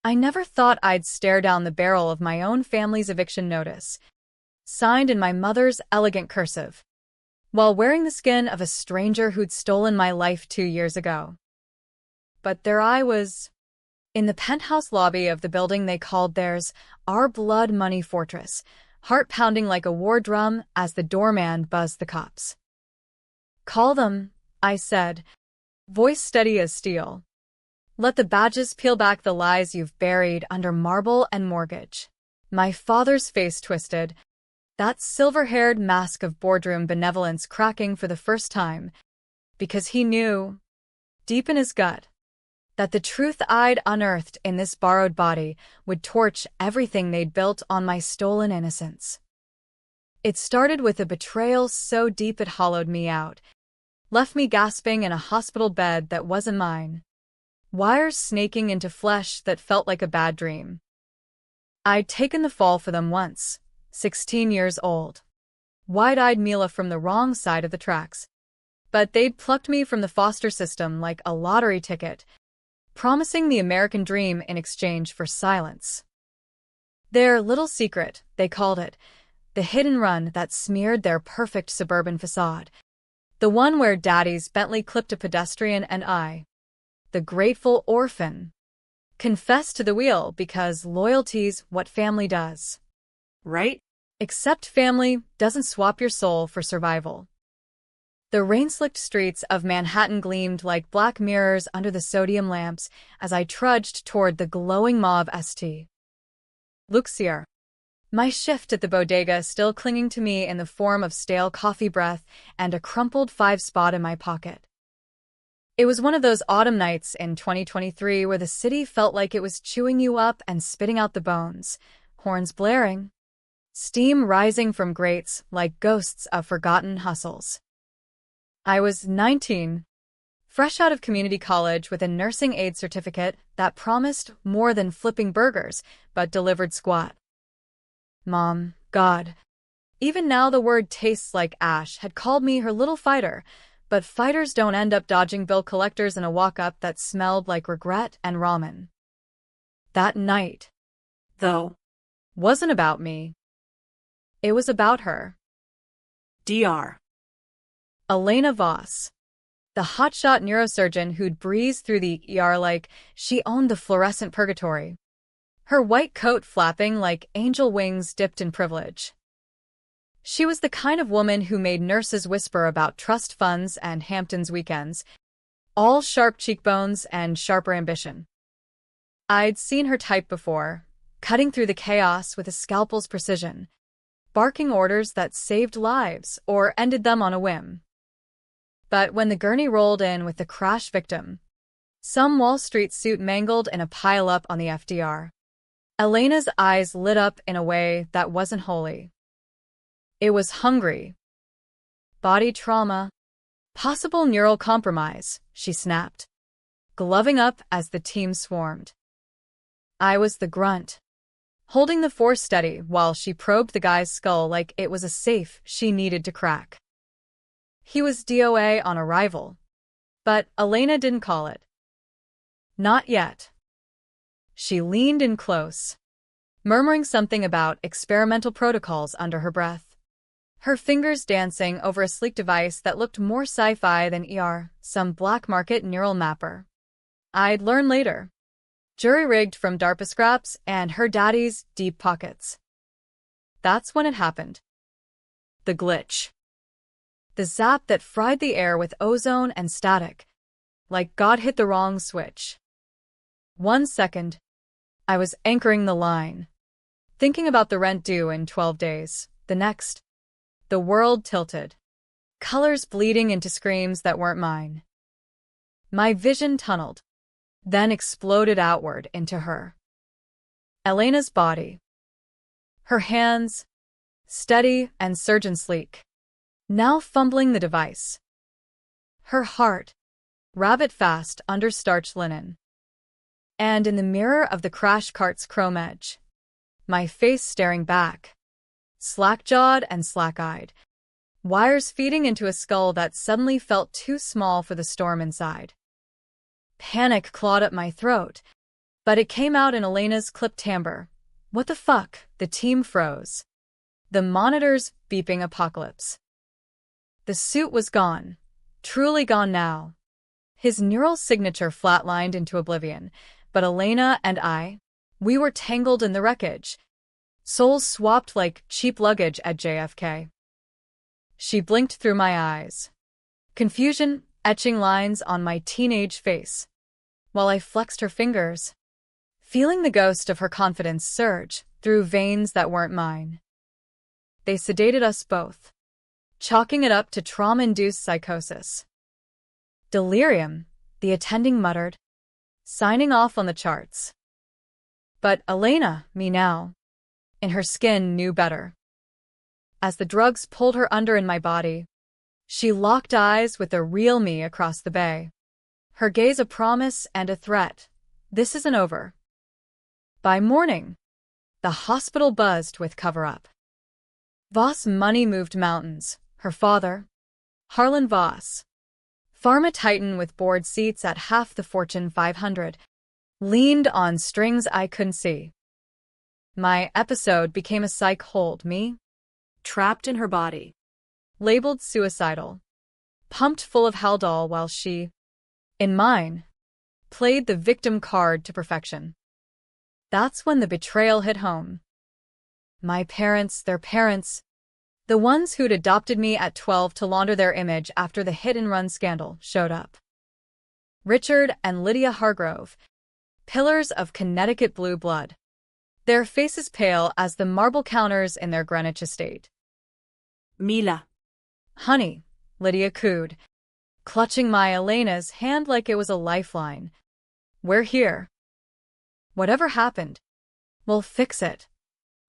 I never thought I'd stare down the barrel of my own family's eviction notice, signed in my mother's elegant cursive, while wearing the skin of a stranger who'd stolen my life 2 years ago. But there I was, in the penthouse lobby of the building they called theirs, our blood money fortress, heart pounding like a war drum as the doorman buzzed the cops. "Call them," I said, voice steady as steel. "Let the badges peel back the lies you've buried under marble and mortgage." My father's face twisted, that silver-haired mask of boardroom benevolence cracking for the first time, because he knew, deep in his gut, that the truth I'd unearthed in this borrowed body would torch everything they'd built on my stolen innocence. It started with a betrayal so deep it hollowed me out, left me gasping in a hospital bed that wasn't mine, wires snaking into flesh that felt like a bad dream. I'd taken the fall for them once, 16 years old, wide-eyed Mila from the wrong side of the tracks. But they'd plucked me from the foster system like a lottery ticket, promising the American dream in exchange for silence. Their little secret, they called it, the hidden run that smeared their perfect suburban facade, the one where Daddy's Bentley clipped a pedestrian and I, the grateful orphan, confessed to the wheel because loyalty's what family does. Right? Except family doesn't swap your soul for survival. The rain-slicked streets of Manhattan gleamed like black mirrors under the sodium lamps as I trudged toward the glowing mauve St. Lucia. My shift at the bodega still clinging to me in the form of stale coffee breath and a crumpled 5-spot in my pocket. It was one of those autumn nights in 2023 where the city felt like it was chewing you up and spitting out the bones, horns blaring, steam rising from grates like ghosts of forgotten hustles. I was 19, fresh out of community college with a nursing aid certificate that promised more than flipping burgers but delivered squat. Mom, God, even now the word tastes like ash, had called me her little fighter, but fighters don't end up dodging bill collectors in a walk-up that smelled like regret and ramen. That night, though, wasn't about me. It was about her. Dr. Elena Voss, the hotshot neurosurgeon who'd breezed through the ER like she owned the fluorescent purgatory, her white coat flapping like angel wings dipped in privilege. She was the kind of woman who made nurses whisper about trust funds and Hamptons weekends, all sharp cheekbones and sharper ambition. I'd seen her type before, cutting through the chaos with a scalpel's precision, barking orders that saved lives or ended them on a whim. But when the gurney rolled in with the crash victim, some Wall Street suit mangled in a pile-up on the FDR, Elena's eyes lit up in a way that wasn't holy. It was hungry. Body trauma. Possible neural compromise, she snapped, gloving up as the team swarmed. I was the grunt, holding the force steady while she probed the guy's skull like it was a safe she needed to crack. He was DOA on arrival, but Elena didn't call it. Not yet. She leaned in close, murmuring something about experimental protocols under her breath, her fingers dancing over a sleek device that looked more sci-fi than some black market neural mapper. I'd learn later. Jury-rigged from DARPA scraps and her daddy's deep pockets. That's when it happened. The glitch. The zap that fried the air with ozone and static, like God hit the wrong switch. 1 second, I was anchoring the line, thinking about the rent due in 12 days. The next, the world tilted, colors bleeding into screams that weren't mine. My vision tunneled, then exploded outward into her. Elena's body. Her hands, steady and surgeon sleek, now fumbling the device. Her heart, rabbit-fast under starched linen. And in the mirror of the crash cart's chrome edge, my face staring back, slack-jawed and slack-eyed, wires feeding into a skull that suddenly felt too small for the storm inside. Panic clawed at my throat, But it came out in Elena's clipped timbre. What the fuck? The team froze. The monitors beeping apocalypse. The suit was gone. Truly gone now. His neural signature flatlined into oblivion, but Elena and we were tangled in the wreckage. Souls swapped like cheap luggage at JFK. She blinked through my eyes. Confusion etching lines on my teenage face, while I flexed her fingers, feeling the ghost of her confidence surge through veins that weren't mine. They sedated us both, chalking it up to trauma-induced psychosis. Delirium, the attending muttered, signing off on the charts. But Elena, me now, in her skin, knew better. As the drugs pulled her under in my body, she locked eyes with the real me across the bay. Her gaze a promise and a threat. This isn't over. By morning, the hospital buzzed with cover-up. Voss money moved mountains. Her father, Harlan Voss, pharma titan with board seats at half the Fortune 500, leaned on strings I couldn't see. My episode became a psych hold, me, trapped in her body, labeled suicidal, pumped full of Haldol while she, in mine, played the victim card to perfection. That's when the betrayal hit home. My parents, their parents, the ones who'd adopted me at 12 to launder their image after the hit-and-run scandal, showed up. Richard and Lydia Hargrove, pillars of Connecticut blue blood, their faces pale as the marble counters in their Greenwich estate. Mila. Honey, Lydia cooed, clutching my Elena's hand like it was a lifeline. We're here. Whatever happened, we'll fix it.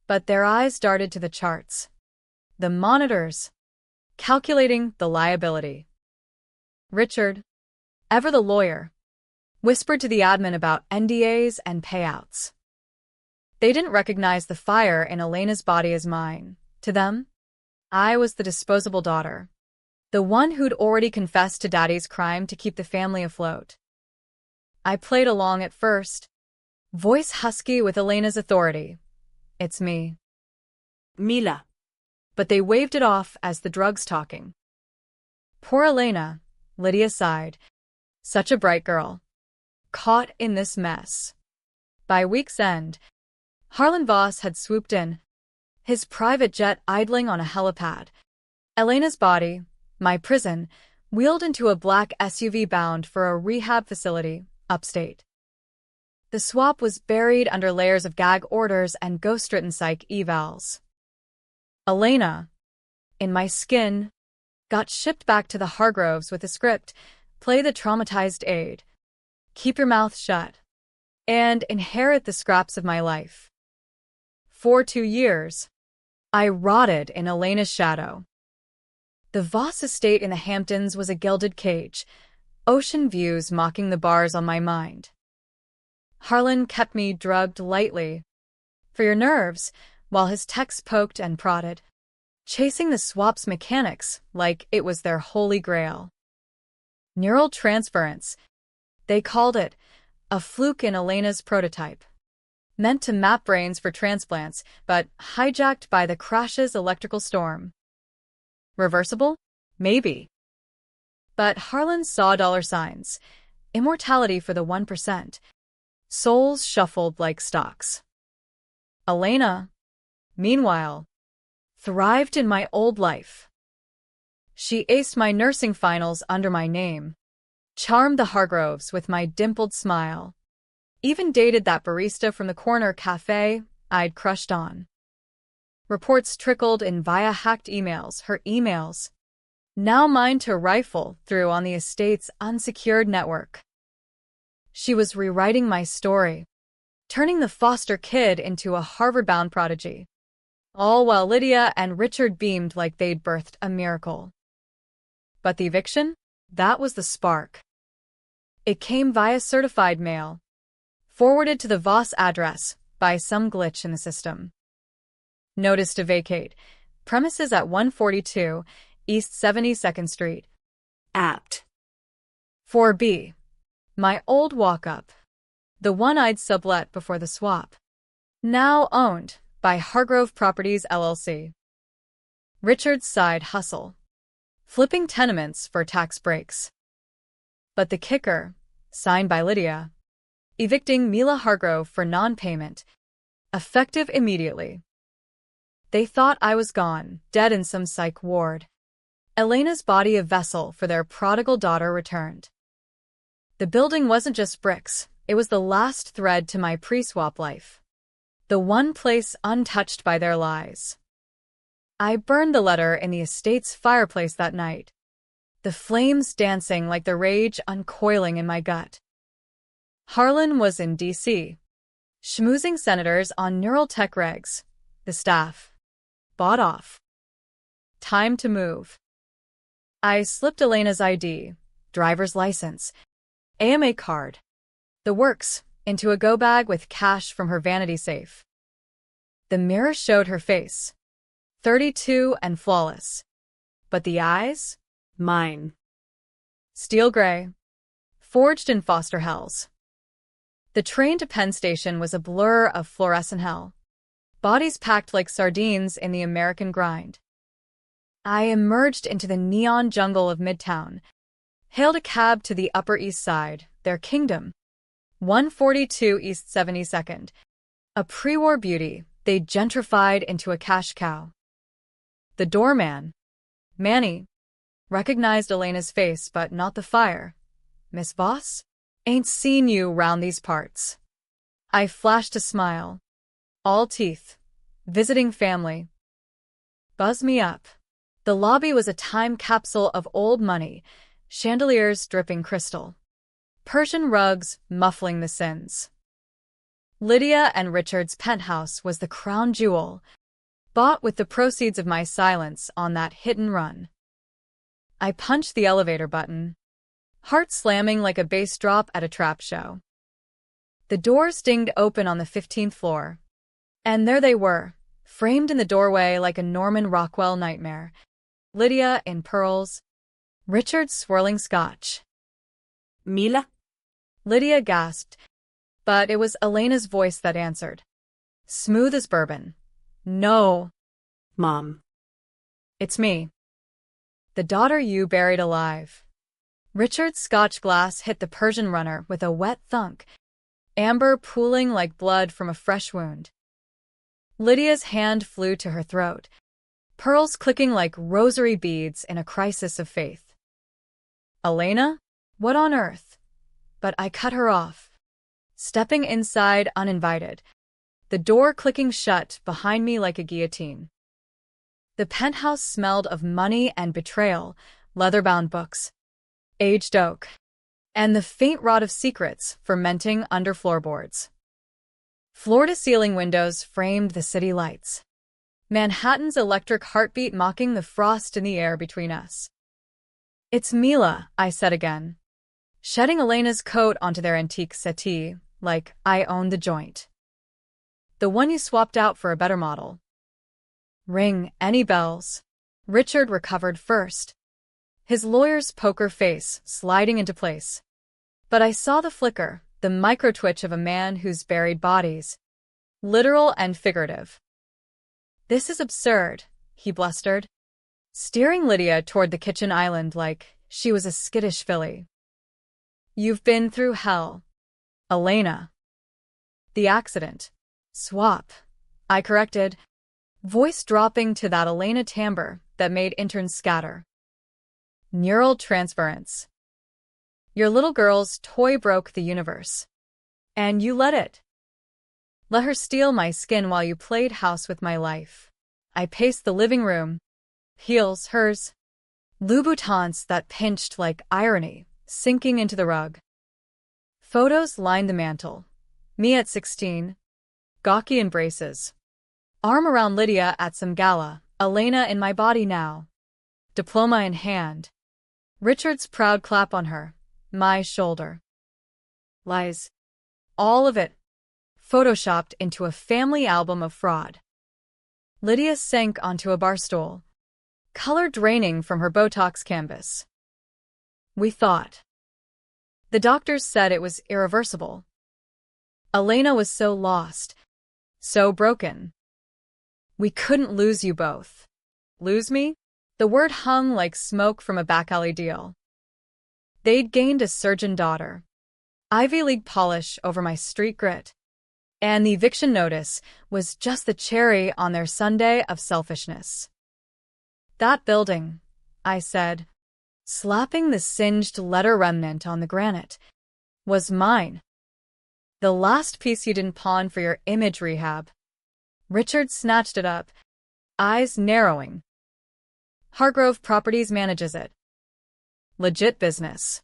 But their eyes darted to the charts. The monitors, calculating the liability. Richard, ever the lawyer, whispered to the admin about NDAs and payouts. They didn't recognize the fire in Elena's body as mine. To them, I was the disposable daughter, the one who'd already confessed to Daddy's crime to keep the family afloat. I played along at first, voice husky with Elena's authority. It's me. Mila. But they waved it off as the drugs talking. Poor Elena, Lydia sighed. Such a bright girl. Caught in this mess. By week's end, Harlan Voss had swooped in, his private jet idling on a helipad. Elena's body, my prison, wheeled into a black SUV bound for a rehab facility, upstate. The swap was buried under layers of gag orders and ghost-written psych evals. Elena, in my skin, got shipped back to the Hargroves with a script, play the traumatized aide, keep your mouth shut, and inherit the scraps of my life. For 2 years, I rotted in Elena's shadow. The Voss estate in the Hamptons was a gilded cage, ocean views mocking the bars on my mind. Harlan kept me drugged lightly, for your nerves, while his techs poked and prodded, chasing the swap's mechanics like it was their holy grail. Neural transference, they called it, a fluke in Elena's prototype. Meant to map brains for transplants, but hijacked by the crash's electrical storm. Reversible? Maybe. But Harlan saw dollar signs. Immortality for the 1%. Souls shuffled like stocks. Elena, meanwhile, thrived in my old life. She aced my nursing finals under my name, charmed the Hargroves with my dimpled smile, even dated that barista from the corner cafe I'd crushed on. Reports trickled in via hacked emails, her emails, now mine to rifle through on the estate's unsecured network. She was rewriting my story, turning the foster kid into a Harvard-bound prodigy, all while Lydia and Richard beamed like they'd birthed a miracle. But the eviction? That was the spark. It came via certified mail, forwarded to the Voss address by some glitch in the system. Notice to vacate. Premises at 142 East 72nd Street. Apt. 4B. My old walk-up. the one I'd sublet before the swap. Now owned by Hargrove Properties LLC. Richard's side hustle. Flipping tenements for tax breaks. But the kicker, signed by Lydia. Evicting Mila Hargrove for non-payment. Effective immediately. They thought I was gone, dead in some psych ward. Elena's body a vessel for their prodigal daughter returned. The building wasn't just bricks, it was the last thread to my pre-swap life. The one place untouched by their lies. I burned the letter in the estate's fireplace that night, the flames dancing like the rage uncoiling in my gut. Harlan was in D.C., schmoozing senators on neural tech regs. The staff. Bought off. Time to move. I slipped Elena's ID, driver's license, AMA card, the works, into a go bag with cash from her vanity safe. The mirror showed her face, 32 and flawless. But the eyes? Mine. Steel gray, forged in foster hells. The train to Penn Station was a blur of fluorescent hell. Bodies packed like sardines in the American grind. I emerged into the neon jungle of Midtown, hailed a cab to the Upper East Side, their kingdom. 142 East 72nd. A pre-war beauty they'd gentrified into a cash cow. The doorman, Manny, recognized Elena's face but not the fire. "Miss Voss? Ain't seen you round these parts." I flashed a smile. All teeth. Visiting family. Buzz me up. The lobby was a time capsule of old money, chandeliers dripping crystal. Persian rugs muffling the sins. Lydia and Richard's penthouse was the crown jewel, bought with the proceeds of my silence on that hit and run. I punched the elevator button, heart slamming like a bass drop at a trap show. The doors dinged open on the 15th floor, and there they were, framed in the doorway like a Norman Rockwell nightmare. Lydia in pearls, Richard swirling scotch. Mila? Lydia gasped, but it was Elena's voice that answered. Smooth as bourbon. No. Mom. It's me. The daughter you buried alive. Richard's scotch glass hit the Persian runner with a wet thunk, amber pooling like blood from a fresh wound. Lydia's hand flew to her throat, pearls clicking like rosary beads in a crisis of faith. Elena? What on earth? But I cut her off, stepping inside uninvited, the door clicking shut behind me like a guillotine. The penthouse smelled of money and betrayal, leather-bound books, aged oak, and the faint rot of secrets fermenting under floorboards. Floor-to-ceiling windows framed the city lights, Manhattan's electric heartbeat mocking the frost in the air between us. It's Mila, I said again, shedding Elena's coat onto their antique settee, like I owned the joint. The one you swapped out for a better model. Ring any bells? Richard recovered first, his lawyer's poker face sliding into place. But I saw the flicker, the micro-twitch of a man who's buried bodies, literal and figurative. This is absurd, he blustered, steering Lydia toward the kitchen island like she was a skittish filly. You've been through hell, Elena. The accident. Swap, I corrected, voice dropping to that Elena timbre that made interns scatter. Neural transference. Your little girl's toy broke the universe. And you let it. Let her steal my skin while you played house with my life. I paced the living room. Heels, hers. Louboutins that pinched like irony, sinking into the rug. Photos lined the mantel. Me at 16. Gawky embraces. Arm around Lydia at some gala. Elena in my body now. Diploma in hand. Richard's proud clap on her. My shoulder. Lies. All of it. Photoshopped into a family album of fraud. Lydia sank onto a bar stool, color draining from her Botox canvas. We thought. The doctors said it was irreversible. Elena was so lost, so broken. We couldn't lose you both. Lose me? The word hung like smoke from a back alley deal. They'd gained a surgeon daughter. Ivy League polish over my street grit. And the eviction notice was just the cherry on their sundae of selfishness. That building, I said, slapping the singed letter remnant on the granite, was mine. The last piece you didn't pawn for your image rehab. Richard snatched it up, eyes narrowing. Hargrove Properties manages it. Legit business.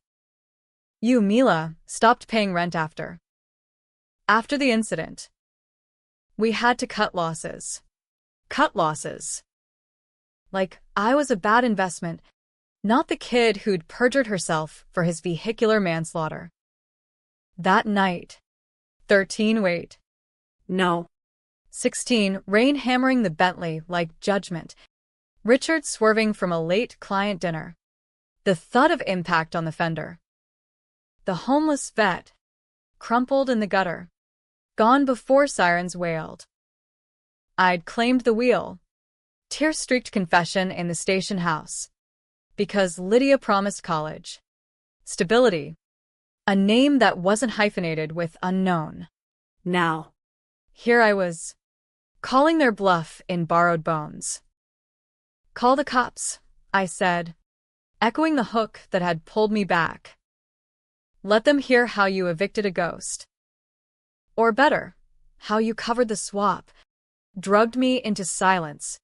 You, Mila, stopped paying rent after the incident. We had to cut losses. Cut losses. Like I was a bad investment, not the kid who'd perjured herself for his vehicular manslaughter. That night. 13, wait. No. 16, rain hammering the Bentley like judgment. Richard swerving from a late client dinner. The thud of impact on the fender. The homeless vet, crumpled in the gutter. Gone before sirens wailed. I'd claimed the wheel. Tear-streaked confession in the station house. Because Lydia promised college. Stability. A name that wasn't hyphenated with unknown. Now. Here I was, calling their bluff in borrowed bones. Call the cops, I said, echoing the hook that had pulled me back. Let them hear how you evicted a ghost. Or better, how you covered the swap, drugged me into silence.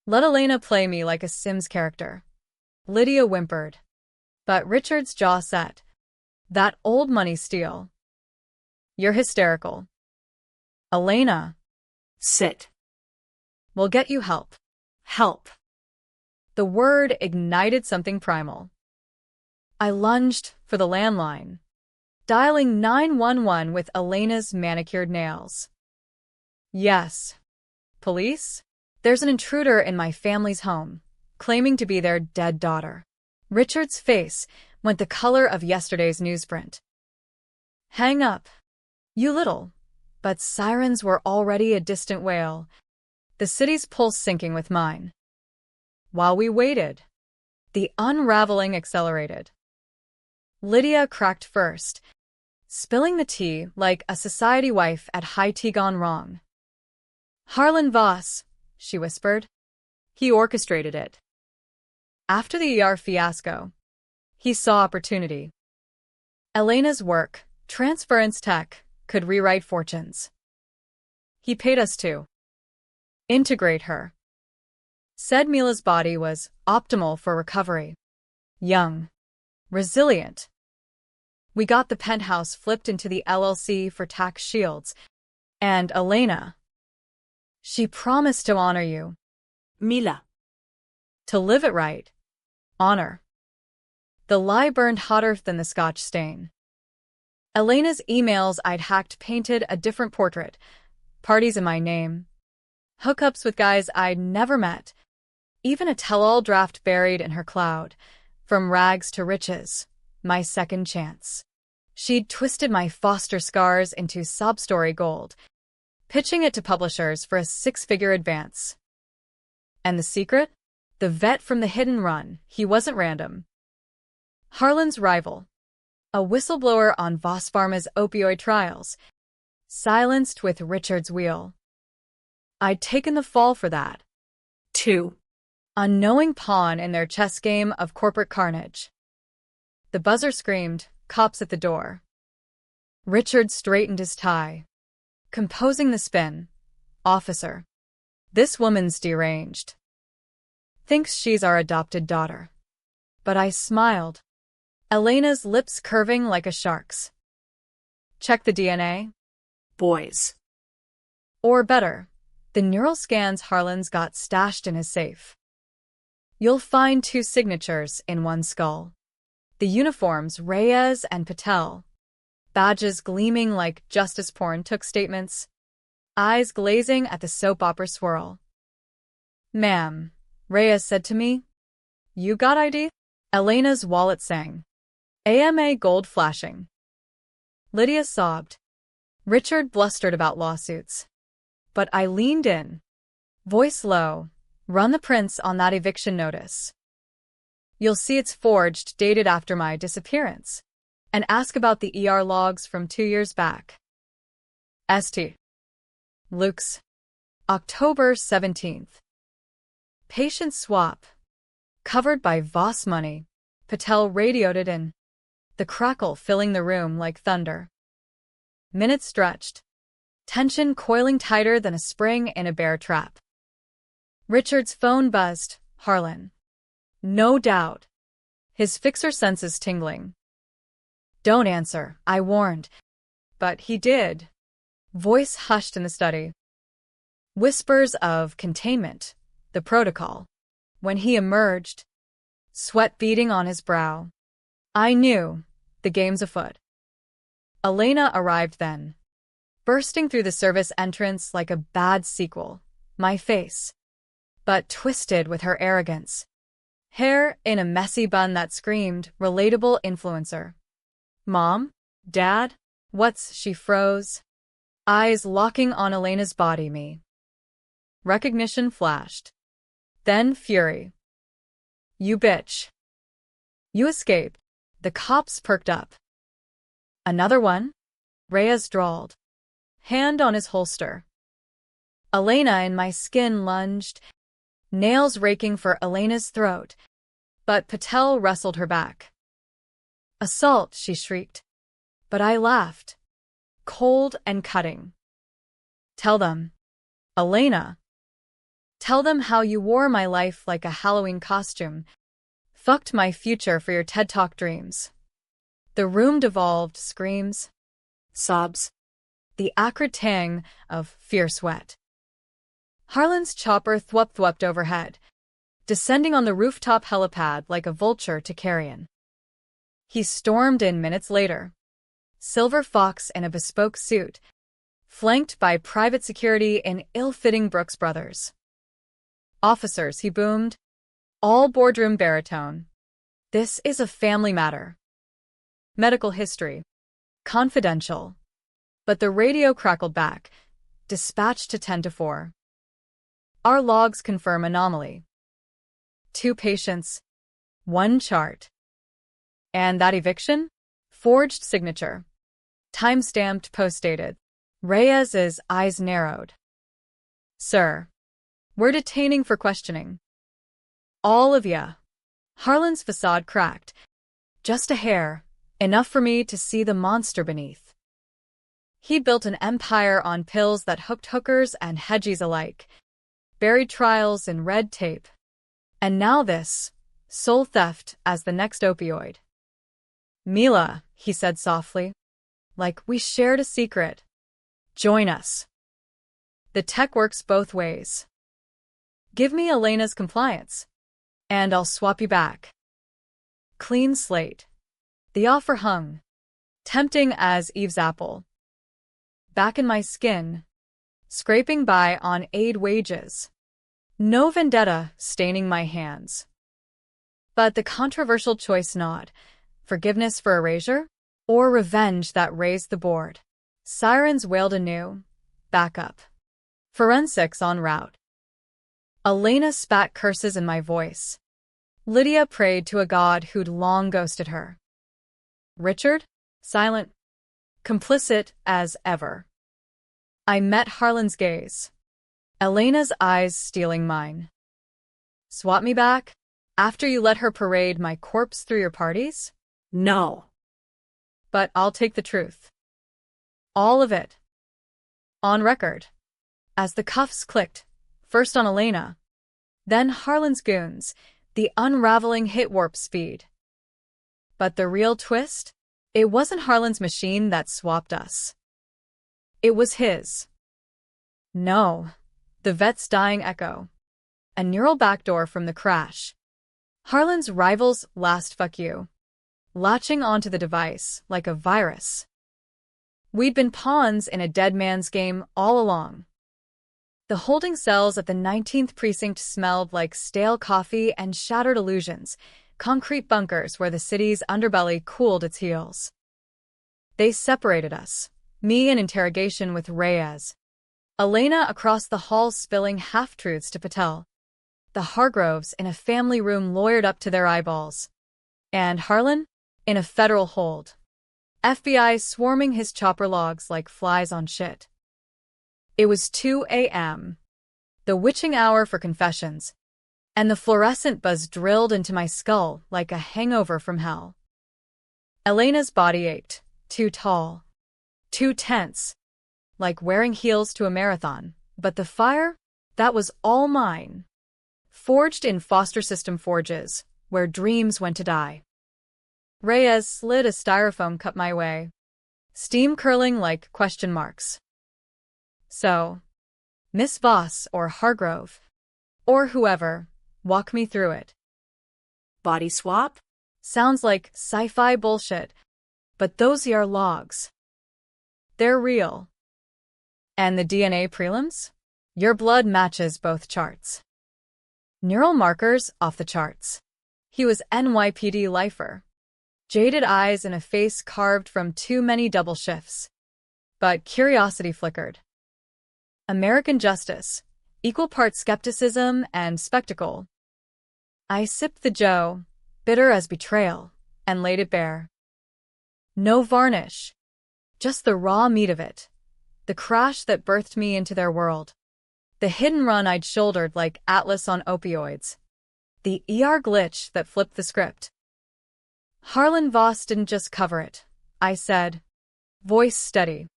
Let Elena play me like a Sims character. Lydia whimpered. But Richard's jaw set. That old money steal. You're hysterical. Elena. Sit. We'll get you help. Help. The word ignited something primal. I lunged for the landline, dialing 911 with Elena's manicured nails. Yes. Police? There's an intruder in my family's home, claiming to be their dead daughter. Richard's face went the color of yesterday's newsprint. Hang up. You little. But sirens were already a distant wail, the city's pulse syncing with mine. While we waited, the unraveling accelerated. Lydia cracked first, spilling the tea like a society wife at high tea gone wrong. Harlan Voss, she whispered. He orchestrated it. After the ER fiasco, he saw opportunity. Elena's work, transference tech, could rewrite fortunes. He paid us to integrate her. Said Mila's body was optimal for recovery. Young. Resilient. We got the penthouse flipped into the LLC for tax shields. And Elena. She promised to honor you. Mila. To live it right. Honor. The lie burned hotter than the scotch stain. Elena's emails I'd hacked painted a different portrait. Parties in my name. Hookups with guys I'd never met. Even a tell-all draft buried in her cloud. From rags to riches. My second chance. She'd twisted my foster scars into sob-story gold, pitching it to publishers for a 6-figure advance. And the secret? The vet from the hidden run, he wasn't random. Harlan's rival. A whistleblower on Voss Pharma's opioid trials. Silenced with Richard's wheel. I'd taken the fall for that. 2. Unknowing pawn in their chess game of corporate carnage. The buzzer screamed, cops at the door. Richard straightened his tie. Composing the spin. Officer. This woman's deranged. Thinks she's our adopted daughter. But I smiled. Elena's lips curving like a shark's. Check the DNA? Boys. Or better, the neural scans Harlan's got stashed in his safe. You'll find 2 signatures in one skull. The uniforms Reyes and Patel. Badges gleaming like justice porn took statements. Eyes glazing at the soap opera swirl. Ma'am, Reyes said to me. You got ID? Elena's wallet sang. AMA gold flashing. Lydia sobbed. Richard blustered about lawsuits. But I leaned in. Voice low. Run the prints on that eviction notice. You'll see it's forged, dated after my disappearance. And ask about the ER logs from 2 years back. St. Luke's. October 17th. Patient swap. Covered by Voss money. Patel radioed it in. The crackle filling the room like thunder. Minutes stretched. Tension coiling tighter than a spring in a bear trap. Richard's phone buzzed. Harlan. No doubt. His fixer senses tingling. Don't answer, I warned. But he did. Voice hushed in the study. Whispers of containment, the protocol. When he emerged, sweat beading on his brow. I knew, the game's afoot. Elena arrived then, bursting through the service entrance like a bad sequel, my face, but twisted with her arrogance. Hair in a messy bun that screamed, relatable influencer. Mom? Dad? What's she froze? Eyes locking on Elena's body me. Recognition flashed. Then fury. You bitch. You escape. The cops perked up. Another one? Reyes drawled. Hand on his holster. Elena in my skin lunged, nails raking for Elena's throat, but Patel wrestled her back. Assault, she shrieked. But I laughed. Cold and cutting. Tell them. Elena. Tell them how you wore my life like a Halloween costume. Fucked my future for your TED Talk dreams. The room devolved, screams. Sobs. The acrid tang of fierce sweat. Harlan's chopper thwup-thwupped overhead, descending on the rooftop helipad like a vulture to carrion. He stormed in minutes later. Silver fox in a bespoke suit, flanked by private security in ill-fitting Brooks Brothers. Officers, he boomed. All boardroom baritone. This is a family matter. Medical history. Confidential. But the radio crackled back. Dispatched to 10 to 4. Our logs confirm anomaly. 2 patients. 1 chart. And that eviction? Forged signature. Time-stamped, post-dated. Reyes's eyes narrowed. Sir. We're detaining for questioning. All of ya. Harlan's facade cracked. Just a hair. Enough for me to see the monster beneath. He'd built an empire on pills that hooked hookers and hedgies alike. Buried trials in red tape. And now this. Soul theft as the next opioid. Mila, he said softly. Like we shared a secret. Join us. The tech works both ways. Give me Elena's compliance, and I'll swap you back. Clean slate. The offer hung, tempting as Eve's apple. Back in my skin, scraping by on aid wages. No vendetta staining my hands. But the controversial choice not, forgiveness for erasure, or revenge that raised the board. Sirens wailed anew. Backup. Forensics en route. Elena spat curses in my voice. Lydia prayed to a god who'd long ghosted her. Richard? Silent. Complicit as ever. I met Harlan's gaze. Elena's eyes stealing mine. Swap me back? After you let her parade my corpse through your parties? No. But I'll take the truth. All of it. On record. As the cuffs clicked, first on Elena, then Harlan's goons, the unraveling hit warp speed. But the real twist? It wasn't Harlan's machine that swapped us. It was his. No. The vet's dying echo. A neural backdoor from the crash. Harlan's rival's last fuck you. Latching onto the device like a virus. We'd been pawns in a dead man's game all along. The holding cells at the 19th precinct smelled like stale coffee and shattered illusions, concrete bunkers where the city's underbelly cooled its heels. They separated us, Me in interrogation with Reyes. Elena across the hall spilling half-truths to Patel. The Hargroves in a family room lawyered up to their eyeballs. And Harlan? In a federal hold. FBI swarming his chopper logs like flies on shit. It was 2 a.m. The witching hour for confessions. And the fluorescent buzz drilled into my skull like a hangover from hell. Elena's body ached. Too tall. Too tense. Like wearing heels to a marathon. But the fire? That was all mine. Forged in foster system forges, where dreams went to die. Reyes slid a styrofoam cup my way. Steam curling like question marks. So, Miss Voss or Hargrove, or whoever, walk me through it. Body swap? Sounds like sci-fi bullshit, but those are logs. They're real. And the DNA prelims? Your blood matches both charts. Neural markers off the charts. He was NYPD lifer. Jaded eyes and a face carved from too many double shifts. But curiosity flickered. American justice, equal parts skepticism and spectacle. I sipped the joe, bitter as betrayal, and laid it bare. No varnish. Just the raw meat of it. The crash that birthed me into their world. The hidden run I'd shouldered like Atlas on opioids. The ER glitch that flipped the script. Harlan Voss didn't just cover it, I said. Voice steady.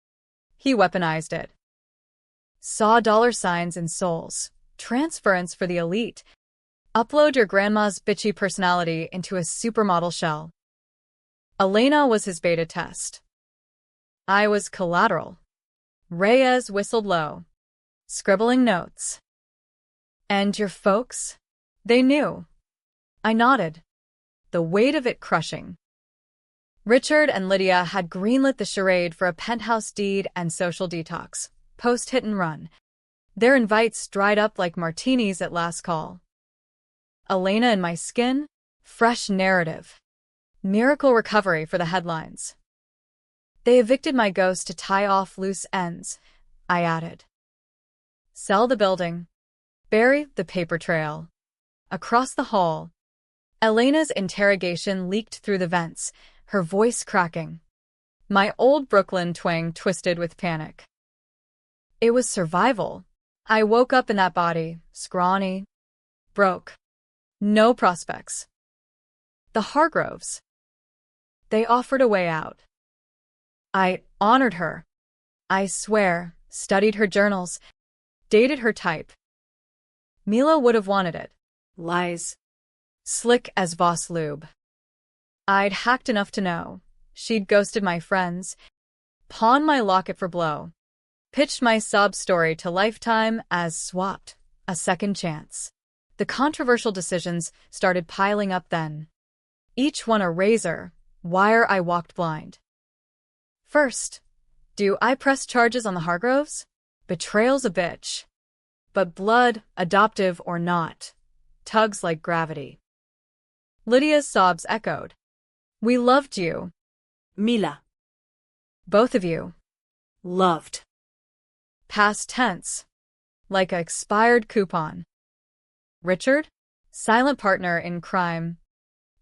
He weaponized it. Saw dollar signs in souls. Transference for the elite. Upload your grandma's bitchy personality into a supermodel shell. Elena was his beta test. I was collateral. Reyes whistled low, scribbling notes. And your folks? They knew. I nodded, the weight of it crushing. Richard and Lydia had greenlit the charade for a penthouse deed and social detox, post-hit and run. Their invites dried up like martinis at last call. Elena in my skin? Fresh narrative. Miracle recovery for the headlines. They evicted my ghost to tie off loose ends, I added. Sell the building. Bury the paper trail. Across the hall, Elena's interrogation leaked through the vents, her voice cracking. My old Brooklyn twang twisted with panic. It was survival. I woke up in that body, scrawny, broke. No prospects. The Hargroves. They offered a way out. I honored her. I swear, studied her journals, dated her type. Mila would have wanted it. Lies. Slick as Voss lube. I'd hacked enough to know. She'd ghosted my friends, pawned my locket for blow, pitched my sob story to Lifetime as swapped, a second chance. The controversial decisions started piling up then. Each one a razor, wire I walked blind. First, do I press charges on the Hargroves? Betrayal's a bitch. But blood, adoptive or not, tugs like gravity. Lydia's sobs echoed. We loved you. Mila. Both of you. Loved. Past tense. Like a expired coupon. Richard? Silent partner in crime.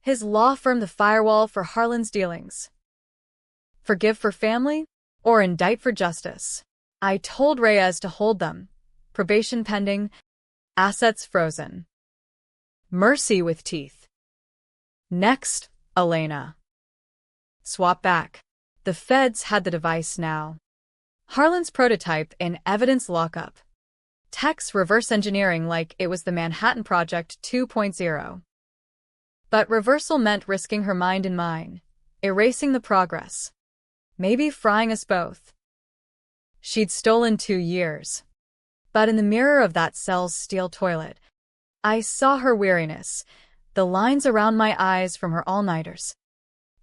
His law firm the firewall for Harlan's dealings. Forgive for family? Or indict for justice? I told Reyes to hold them. Probation pending. Assets frozen. Mercy with teeth. Next, Elena. Swap back. The feds had the device now. Harlan's prototype in evidence lockup. Tech's reverse engineering like it was the Manhattan Project 2.0. But reversal meant risking her mind and mine, erasing the progress. Maybe frying us both. She'd stolen 2 years. But in the mirror of that cell's steel toilet, I saw her weariness, the lines around my eyes from her all-nighters,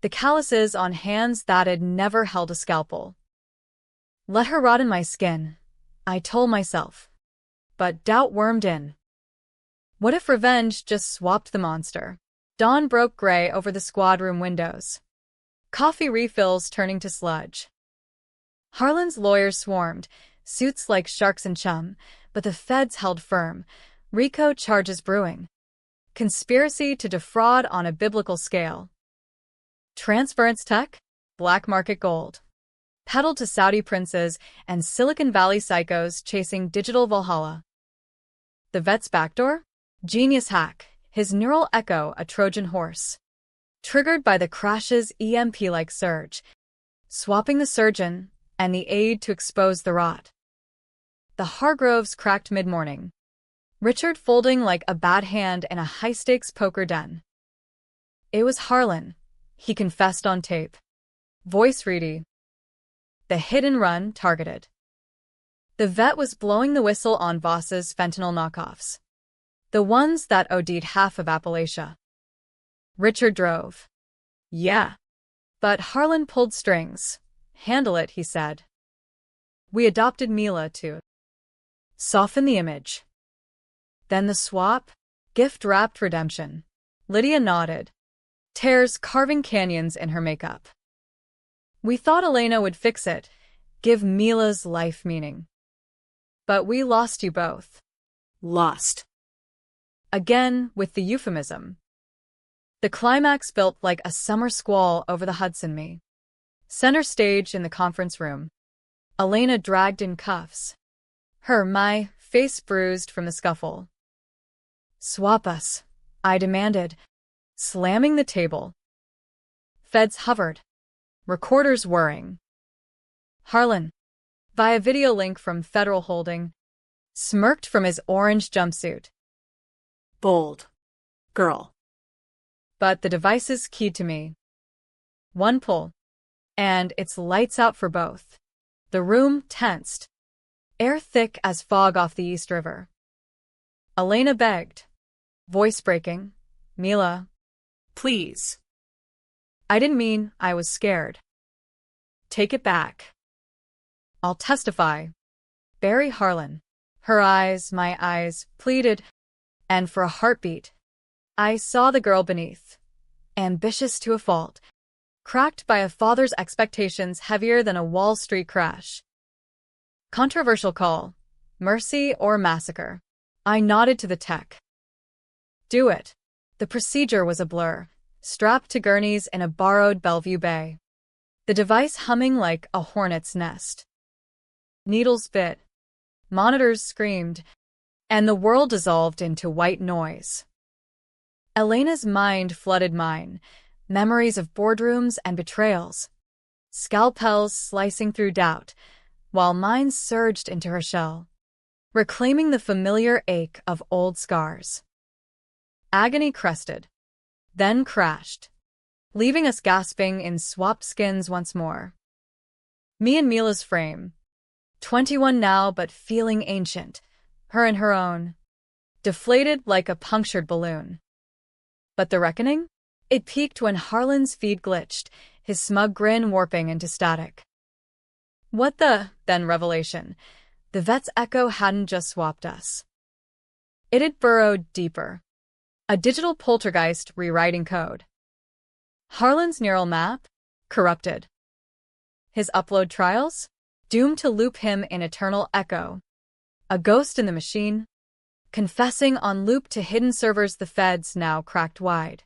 the calluses on hands that had never held a scalpel. Let her rot in my skin, I told myself. But doubt wormed in. What if revenge just swapped the monster? Dawn broke gray over the squad room windows. Coffee refills turning to sludge. Harlan's lawyers swarmed, suits like sharks in chum, but the feds held firm. RICO charges brewing. Conspiracy to defraud on a biblical scale. Transference tech? Black market gold. Peddled to Saudi princes and Silicon Valley psychos chasing digital Valhalla. The vet's backdoor? Genius hack. His neural echo a Trojan horse. Triggered by the crash's EMP-like surge. Swapping the surgeon and the aide to expose the rot. The Hargroves cracked mid-morning. Richard folding like a bad hand in a high-stakes poker den. It was Harlan, he confessed on tape. Voice ready. The hit-and-run targeted. The vet was blowing the whistle on Voss's fentanyl knockoffs. The ones that OD'd half of Appalachia. Richard drove. Yeah. But Harlan pulled strings. Handle it, he said. We adopted Mila to soften the image. Then the swap? Gift-wrapped redemption. Lydia nodded. Tears carving canyons in her makeup. We thought Elena would fix it, give Mila's life meaning. But we lost you both. Lost. Again, with the euphemism. The climax built like a summer squall over the Hudson me. Center stage in the conference room. Elena dragged in cuffs. My face bruised from the scuffle. Swap us, I demanded, slamming the table. Feds hovered. Recorders whirring. Harlan, via video link from Federal Holding, smirked from his orange jumpsuit. Bold. Girl. But the devices keyed to me. One pull. And it's lights out for both. The room tensed. Air thick as fog off the East River. Elena begged. Voice breaking. Mila. Please. I didn't mean I was scared. Take it back. I'll testify. Barry Harlan. Her eyes, my eyes, pleaded. And for a heartbeat, I saw the girl beneath. Ambitious to a fault. Cracked by a father's expectations heavier than a Wall Street crash. Controversial call. Mercy or massacre? I nodded to the tech. Do it. The procedure was a blur, strapped to gurneys in a borrowed Bellevue Bay. The device humming like a hornet's nest. Needles bit. Monitors screamed. And the world dissolved into white noise. Elena's mind flooded mine. Memories of boardrooms and betrayals. Scalpels slicing through doubt, while mine surged into her shell, reclaiming the familiar ache of old scars. Agony crested, then crashed, leaving us gasping in swapped skins once more. Me and Mila's frame, 21 now but feeling ancient, her in her own, deflated like a punctured balloon. But the reckoning? It peaked when Harlan's feed glitched, his smug grin warping into static. What the, then revelation, the vet's echo hadn't just swapped us. It had burrowed deeper. A digital poltergeist rewriting code. Harlan's neural map? Corrupted. His upload trials? Doomed to loop him in eternal echo. A ghost in the machine? Confessing on loop to hidden servers the feds now cracked wide.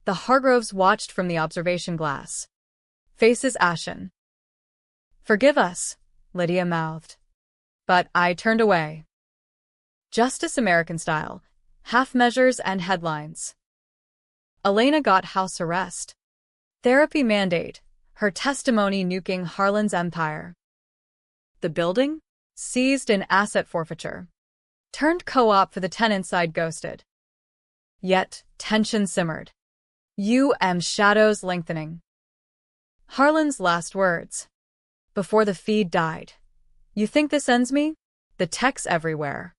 The Hargroves watched from the observation glass. Faces ashen. Forgive us, Lydia mouthed. But I turned away. Justice American style. Half measures and headlines. Elena got house arrest. Therapy mandate. Her testimony nuking Harlan's empire. The building? Seized in asset forfeiture. Turned co-op for the tenants I'd ghosted. Yet, tension simmered. Shadows lengthening. Harlan's last words. Before the feed died. You think this ends me? The tech's everywhere.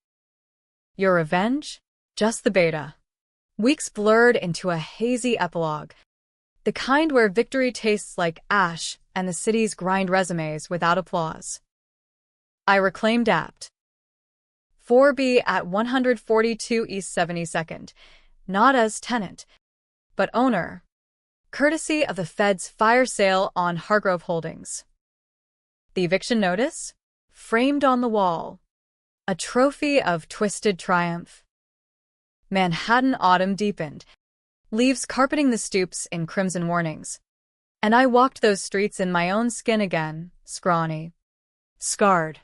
Your revenge? Just the beta. Weeks blurred into a hazy epilogue. The kind where victory tastes like ash and the cities grind resumes without applause. I reclaimed apt. 4B at 142 East 72nd, not as tenant, but owner, courtesy of the Fed's fire sale on Hargrove Holdings. The eviction notice? Framed on the wall. A trophy of twisted triumph. Manhattan autumn deepened, leaves carpeting the stoops in crimson warnings. And I walked those streets in my own skin again, scrawny. Scarred.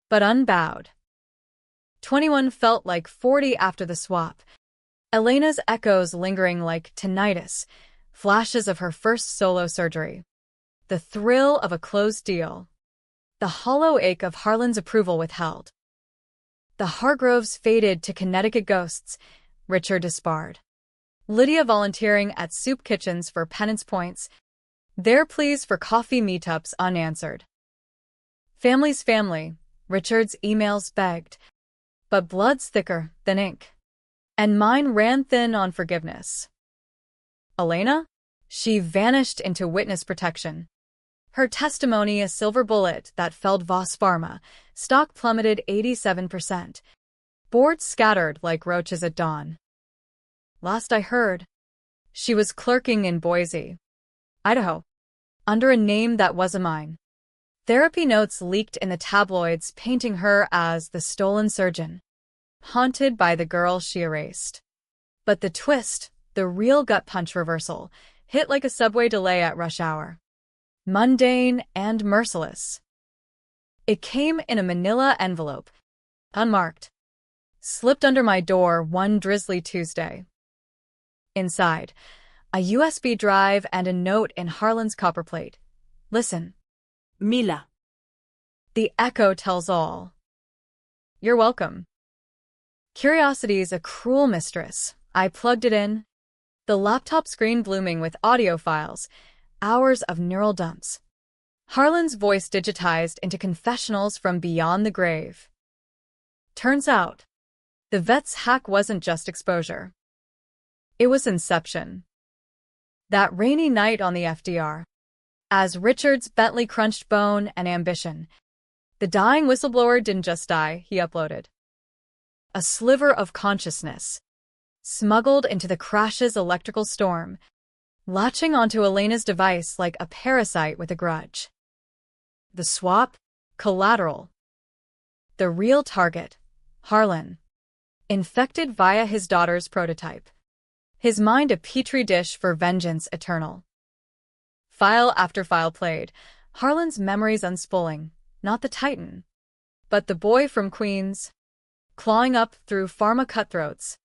But unbowed. 21 felt like 40 after the swap. Elena's echoes lingering like tinnitus, flashes of her first solo surgery. The thrill of a closed deal. The hollow ache of Harlan's approval withheld. The Hargroves faded to Connecticut ghosts, Richard disbarred. Lydia volunteering at soup kitchens for penance points, their pleas for coffee meetups unanswered. Family's family, Richard's emails begged, but blood's thicker than ink. And mine ran thin on forgiveness. Elena? She vanished into witness protection. Her testimony a silver bullet that felled Voss Pharma, stock plummeted 87%. Boards scattered like roaches at dawn. Last I heard, she was clerking in Boise, Idaho, under a name that wasn't mine. Therapy notes leaked in the tabloids painting her as the stolen surgeon, haunted by the girl she erased. But the twist, the real gut punch reversal, hit like a subway delay at rush hour. Mundane and merciless. It came in a manila envelope, unmarked, slipped under my door one drizzly Tuesday. Inside, a USB drive and a note in Harlan's copperplate. Listen. Mila. The echo tells all. You're welcome. Curiosity's a cruel mistress. I plugged it in. The laptop screen blooming with audio files, hours of neural dumps. Harlan's voice digitized into confessionals from beyond the grave. Turns out, the vet's hack wasn't just exposure. It was inception. That rainy night on the FDR, as Richard's Bentley crunched bone and ambition, the dying whistleblower didn't just die, he uploaded a sliver of consciousness, smuggled into the crash's electrical storm, latching onto Elena's device like a parasite with a grudge. The swap? Collateral. The real target? Harlan. Infected via his daughter's prototype. His mind a petri dish for vengeance eternal. File after file played, Harlan's memories unspooling, not the Titan, but the boy from Queens, clawing up through pharma cutthroats.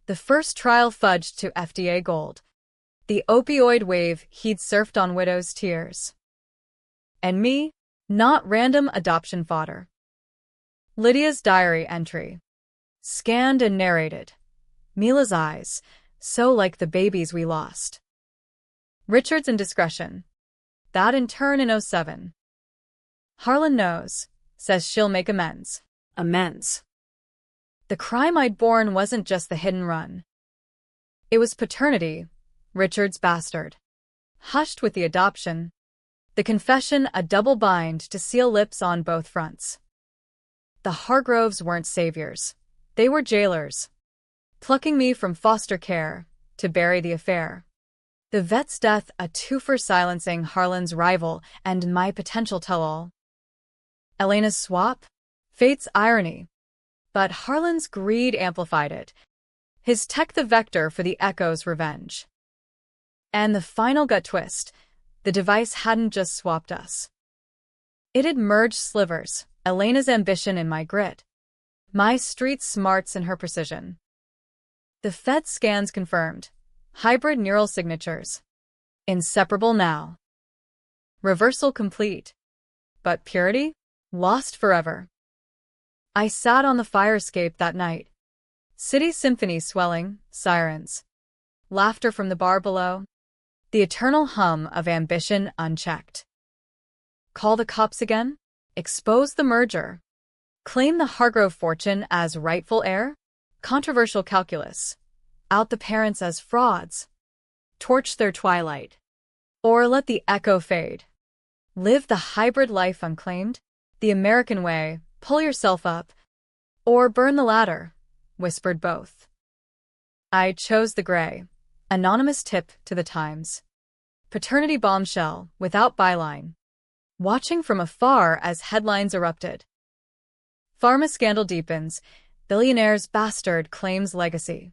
The first trial fudged to FDA gold. The opioid wave he'd surfed on widows' tears. And me, not random adoption fodder. Lydia's diary entry. Scanned and narrated. Mila's eyes, so like the babies we lost. Richard's indiscretion. That in turn in '07. Harlan knows, says she'll make amends. Amends. The crime I'd borne wasn't just the hidden run. It was paternity, Richard's bastard. Hushed with the adoption. The confession a double bind to seal lips on both fronts. The Hargroves weren't saviors. They were jailers. Plucking me from foster care to bury the affair. The vet's death a twofer silencing Harlan's rival and my potential tell-all. Elena's swap? Fate's irony. But Harlan's greed amplified it. His tech the vector for the echo's revenge. And the final gut twist, the device hadn't just swapped us. It had merged slivers, Elena's ambition in my grit. My street smarts in her precision. The Fed scans confirmed. Hybrid neural signatures. Inseparable now. Reversal complete. But purity? Lost forever. I sat on the fire escape that night. City symphony swelling, sirens. Laughter from the bar below. The eternal hum of ambition unchecked. Call the cops again? Expose the merger. Claim the Hargrove fortune as rightful heir? Controversial calculus. Out the parents as frauds. Torch their twilight. Or let the echo fade. Live the hybrid life unclaimed? The American way, pull yourself up. Or burn the latter, whispered both. I chose the gray. Anonymous tip to the Times. Paternity bombshell, without byline. watching from afar as headlines erupted. Pharma scandal deepens, billionaire's bastard claims legacy.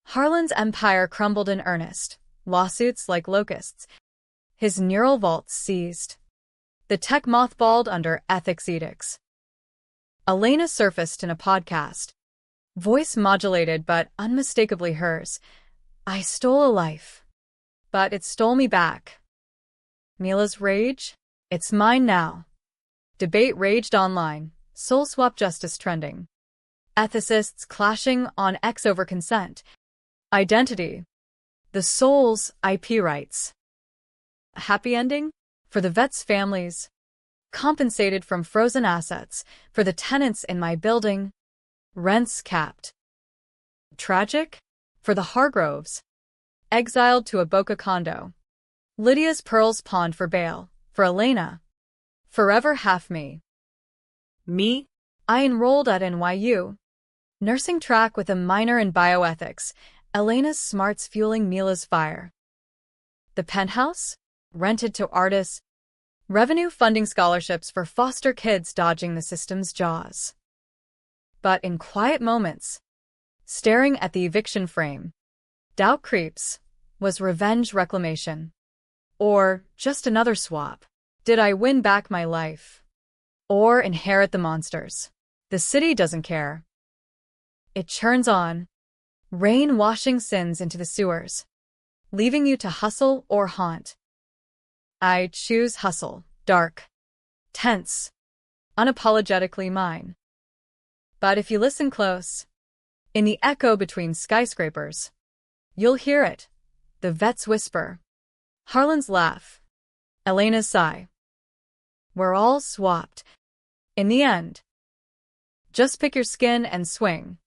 Harlan's empire crumbled in earnest, lawsuits like locusts. His neural vaults seized. The tech mothballed under ethics edicts. Elena surfaced in a podcast. Voice modulated but unmistakably hers. I stole a life. But it stole me back. Mila's rage? It's mine now. Debate raged online, soul swap justice trending. Ethicists clashing on X over consent. Identity. The soul's IP rights. A happy ending? For the vets' families. Compensated from frozen assets. For the tenants in my building. Rents capped. Tragic? For the Hargroves. Exiled to a Boca condo. Lydia's pearls pawned for bail. For Elena. Forever half me. Me? I enrolled at NYU. Nursing track with a minor in bioethics. Elena's smarts fueling Mila's fire. The penthouse? Rented to artists. Revenue funding scholarships for foster kids dodging the system's jaws. But in quiet moments, staring at the eviction frame, doubt creeps. Was revenge reclamation? Or just another swap? Did I win back my life? Or inherit the monsters? The city doesn't care. It churns on, rain washing sins into the sewers, leaving you to hustle or haunt. I choose hustle, dark, tense, unapologetically mine. But if you listen close, in the echo between skyscrapers, you'll hear it, the vet's whisper, Harlan's laugh, Elena's sigh. We're all swapped. In the end, just pick your skin and swing.